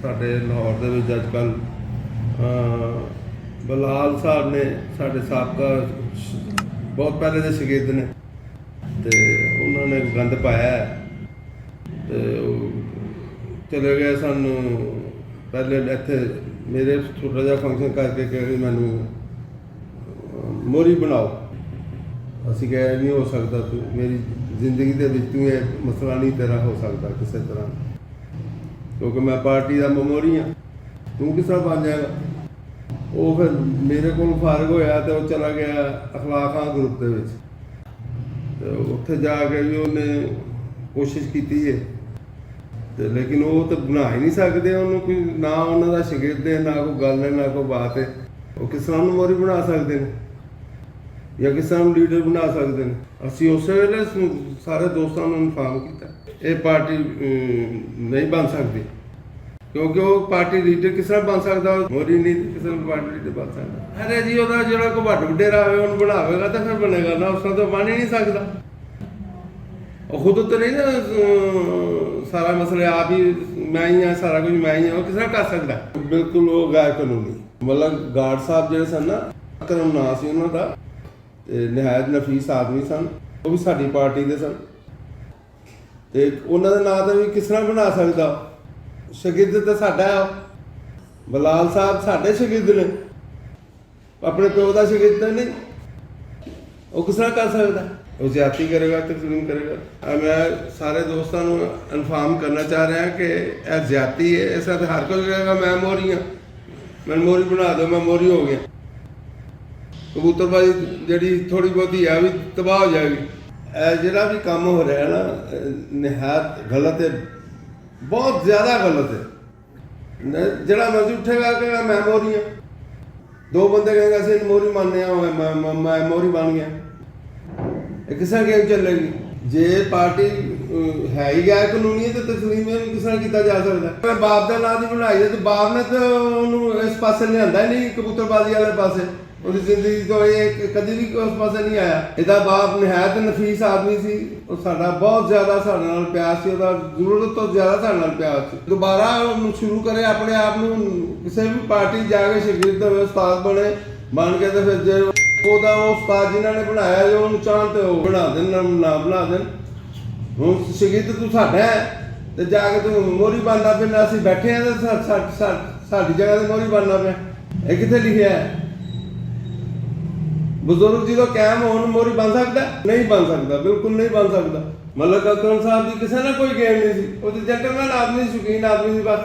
ਸਾਡੇ ਲਾਹੌਰ ਦੇ ਵਿੱਚ ਅੱਜ ਕੱਲ੍ਹ ਬਲਾਲ ਸਾਹਿਬ ਨੇ ਸਾਡੇ ਸਾਬਕਾ ਬਹੁਤ ਪਹਿਲੇ ਦੇ ਸ਼ਾਗਿਰਦ ਨੇ ਤੇ ਉਹਨਾਂ ਨੇ ਗੰਦ ਪਾਇਆ ਤੇ ਚਲੇ ਗਏ ਸਾਨੂੰ ਪਹਿਲੇ ਇੱਥੇ ਮੇਰੇ ਛੋਟਾ ਜਿਹਾ ਫੰਕਸ਼ਨ ਕਰਕੇ ਕਿ ਮੈਨੂੰ ਮੋਹਰੀ ਬਣਾਓ। ਅਸੀਂ ਕਿਹਾ ਨਹੀਂ ਹੋ ਸਕਦਾ, ਤੂੰ ਮੇਰੀ ਜ਼ਿੰਦਗੀ ਦੇ ਵਿੱਚ ਤੂੰ ਇਹ ਮਸਲਾ ਨਹੀਂ ਤੇਰਾ ਹੋ ਸਕਦਾ ਕਿਸੇ ਤਰ੍ਹਾਂ, ਕਿਉਂਕਿ ਮੈਂ ਪਾਰਟੀ ਦਾ ਮੋਹਰੀ ਹਾਂ, ਤੂੰ ਕਿਸ ਤਰ੍ਹਾਂ ਬਣ ਜਾਏਗਾ। ਉਹ ਫਿਰ ਮੇਰੇ ਕੋਲ ਫਾਰਗ ਹੋਇਆ ਤੇ ਉਹ ਚਲਾ ਗਿਆ ਅਖਲਾਕ ਖਾਂ ਗਰੁੱਪ ਦੇ ਵਿੱਚ ਤੇ ਉੱਥੇ ਜਾ ਕੇ ਵੀ ਉਹਨੇ ਕੋਸ਼ਿਸ਼ ਕੀਤੀ ਹੈ ਤੇ ਲੇਕਿਨ ਉਹ ਤਾਂ ਬਣਾ ਹੀ ਨਹੀਂ ਸਕਦੇ ਉਹਨੂੰ, ਕੋਈ ਨਾ ਉਹਨਾਂ ਦਾ ਸ਼ਾਗਿਰਦ ਹੈ, ਨਾ ਕੋਈ ਗੱਲ ਹੈ, ਨਾ ਕੋਈ ਬਾਤ ਹੈ। ਉਹ ਕਿਸ ਤਰ੍ਹਾਂ ਨੂੰ ਮੋਹਰੀ ਬਣਾ ਸਕਦੇ ਨੇ ਜਾਂ ਕਿਸ ਤਰ੍ਹਾਂ ਨੂੰ ਲੀਡਰ ਬਣਾ ਸਕਦੇ ਨੇ। ਅਸੀਂ ਉਸੇ ਵੇਲੇ ਸਾਰੇ ਦੋਸਤਾਂ ਨੂੰ ਇਨਫਾਰਮ ਕੀਤਾ ਇਹ ਪਾਰਟੀ ਨਹੀਂ ਬਣ ਸਕਦੀ, ਕਿਉਂਕਿ ਉਹ ਪਾਰਟੀ ਲੀਡਰ ਕਿਸ ਤਰ੍ਹਾਂ ਬਣ ਸਕਦਾ, ਮੋਹਰੀ ਨਹੀਂ ਕਿਸੇ ਨੂੰ ਪਾਰਟੀ ਲੀਡਰ ਬਣ ਸਕਦਾ। ਅਰੇ ਜੀ ਉਹਦਾ ਜਿਹੜਾ ਕੋਈ ਵੱਡ ਵਡੇਰਾ ਹੋਵੇ ਉਹਨੂੰ ਬਣਾਵੇਗਾ ਤਾਂ ਫਿਰ ਬਣੇਗਾ ਨਾ, ਉਸ ਤਰ੍ਹਾਂ ਤਾਂ ਬਣ ਹੀ ਨਹੀਂ ਸਕਦਾ। ਉਹ ਖੁਦ ਤਾਂ ਨਹੀਂ ਨਾ ਸਾਰਾ ਮਸਲਾ ਆਪ ਹੀ ਮੈਂ ਹੀ ਹਾਂ, ਸਾਰਾ ਕੁਝ ਮੈਂ ਹੀ ਹਾਂ, ਉਹ ਕਿਸ ਤਰ੍ਹਾਂ ਕਰ ਸਕਦਾ। ਬਿਲਕੁਲ ਉਹ ਗੈਰ ਕਾਨੂੰਨੀ, ਮਤਲਬ ਗਾਰਡ ਸਾਹਿਬ ਜਿਹੜੇ ਸਨ ਨਾ, ਅਕਰਮ ਨਾਂ ਸੀ ਉਹਨਾਂ ਦਾ ਤੇ ਨਿਹਾਇਤ ਨਫੀਸ ਆਦਮੀ ਸਨ, ਉਹ ਵੀ ਸਾਡੀ ਪਾਰਟੀ ਦੇ ਸਨ ਤੇ ਉਹਨਾਂ ਦੇ ਨਾਂ ਤੇ ਵੀ ਕਿਸ ਤਰ੍ਹਾਂ ਬਣਾ ਸਕਦਾ। ਸ਼ਾਗਿਰਦ ਤਾਂ ਸਾਡਾ ਹੈ, ਬਲਾਲ ਸਾਹਿਬ ਸਾਡੇ ਸ਼ਾਗਿਰਦ ਨੇ, ਆਪਣੇ ਪਿਓ ਦਾ ਸ਼ਾਗਿਰਦ ਨਹੀਂ, ਉਹ ਕਿਸ ਤਰ੍ਹਾਂ ਕਰ ਸਕਦਾ। ਉਹ ਜ਼ਿਆਦਤੀ ਕਰੇਗਾ, ਤਕਸੀਮ ਕਰੇਗਾ। ਮੈਂ ਸਾਰੇ ਦੋਸਤਾਂ ਨੂੰ ਇਨਫਾਰਮ ਕਰਨਾ ਚਾਹ ਰਿਹਾ ਕਿ ਇਹ ਜ਼ਿਆਦਤੀ ਹੈ। ਇਸ ਤਰ੍ਹਾਂ ਹਰ ਕੋਈ ਕਹੇਗਾ ਮੈਂ ਮੋਹਰੀ ਹਾਂ, ਮੈਨੂੰ ਮੋਹਰੀ ਬਣਾ ਦਿਓ, ਮੈਂ ਮੋਹਰੀ ਹੋ ਗਿਆ। ਕਬੂਤਰਬਾਜ਼ੀ ਜਿਹੜੀ ਥੋੜ੍ਹੀ ਬਹੁਤੀ ਆ ਵੀ ਤਬਾਹ ਹੋ ਜਾਏਗੀ। ਇਹ ਜਿਹੜਾ ਵੀ ਕੰਮ ਹੋ ਰਿਹਾ ਨਾ ਨਿਹਾਇਤ ਗਲਤ ਹੈ, ਬਹੁਤ ਜ਼ਿਆਦਾ ਗਲਤ ਹੈ। ਜਿਹੜਾ ਮਰਜ਼ੀ ਉੱਠੇਗਾ ਕਹੇਗਾ ਮੈਂ ਮੋਹਰੀ ਹਾਂ, ਦੋ ਬੰਦੇ ਕਹੇਗਾ ਅਸੀਂ ਮੋਹਰੀ ਮੰਨਦੇ ਹਾਂ, ਮੈਂ ਮੋਹਰੀ ਬਣ ਗਿਆ। ਇਹ ਕਿਸ ਤਰ੍ਹਾਂ ਗੇਮ ਚੱਲੇਗੀ। ਜੇ ਪਾਰਟੀ ਹੈ ਹੀ ਗੈਰ ਕਾਨੂੰਨੀ ਹੈ ਤਾਂ ਤਸਲੀਮ ਕਿਸ ਤਰ੍ਹਾਂ ਕੀਤਾ ਜਾ ਸਕਦਾ। ਬਾਪ ਦਾ ਨਾਂ ਦੀ ਬਣਾਈ ਹੈ ਤੇ ਬਾਪ ਨੇ ਤਾਂ ਉਹਨੂੰ ਇਸ ਪਾਸੇ ਲਿਆਂਦਾ ਹੀ ਨਹੀਂ, ਕਬੂਤਰਬਾਜ਼ੀ ਵਾਲੇ ਪਾਸੇ। ਉਹਦੀ ਜ਼ਿੰਦਗੀ ਤੋਂ ਇਹ ਕਦੀ ਵੀ ਉਸ ਪਾਸੇ ਨਹੀਂ ਆਇਆ। ਇਹਦਾ ਬਾਪ ਨਿਹਾਇਤ ਨਫੀਸ ਆਦਮੀ ਸੀ, ਉਹ ਸਾਡਾ ਬਹੁਤ ਜ਼ਿਆਦਾ ਸਾਡੇ ਨਾਲ ਪਿਆਰ ਸੀ, ਉਹਦਾ ਜ਼ਰੂਰਤ ਤੋਂ ਜ਼ਿਆਦਾ ਸਾਡੇ ਨਾਲ ਪਿਆਰ ਸੀ। ਦੁਬਾਰਾ ਉਹਨੂੰ ਸ਼ੁਰੂ ਕਰੇ ਆਪਣੇ ਆਪ ਨੂੰ ਕਿਸੇ ਵੀ ਪਾਰਟੀ ਜਾ ਕੇ ਸ਼ਾਗਿਰਦ ਹੋਵੇ, ਉਸਤਾਦ ਬਣ ਕੇ ਤੇ ਫਿਰ ਜੇ ਉਹਦਾ ਉਹ ਉਸਤਾਦ ਜਿਨ੍ਹਾਂ ਨੇ ਬਣਾਇਆ ਜੋ ਉਹਨੂੰ ਚਾਹਣ ਤੇ ਉਹ ਬਣਾ ਦੇਣ, ਨਾ ਬਣਾ ਦੇਣ। ਹੁਣ ਸ਼ਾਗਿਰਦ ਤੂੰ ਸਾਡਾ ਹੈ ਤੇ ਜਾ ਕੇ ਤੂੰ ਮੋਹਰੀ ਬਣਦਾ ਪਿਆ, ਅਸੀਂ ਬੈਠੇ ਹਾਂ ਤੇ ਸਾਡੀ ਜਗ੍ਹਾ ਤੇ ਮੋਹਰੀ ਬਣਨਾ ਪਿਆ। ਇਹ ਕਿੱਥੇ ਲਿਖਿਆ ਹੈ? ਬਜ਼ੁਰਗ ਜਦੋਂ ਕਾਇਮ ਹੋਣ ਮੋਹਰੀ ਬਣ ਸਕਦਾ? ਨਹੀਂ ਬਣ ਸਕਦਾ, ਬਿਲਕੁਲ ਨਹੀਂ ਬਣ ਸਕਦਾ। ਮਲਕ ਅਕਰਮ ਸਾਹਿਬ ਦੀ ਕਿਸੇ ਨਾਲ ਕੋਈ ਗੇਮ ਨਹੀਂ ਸੀ, ਉਹ ਤੇ ਜੈਂਟਲਮੈਨ ਆਦਮੀ, ਸ਼ੌਕੀਨ ਆਦਮੀ ਸੀ ਬਸ।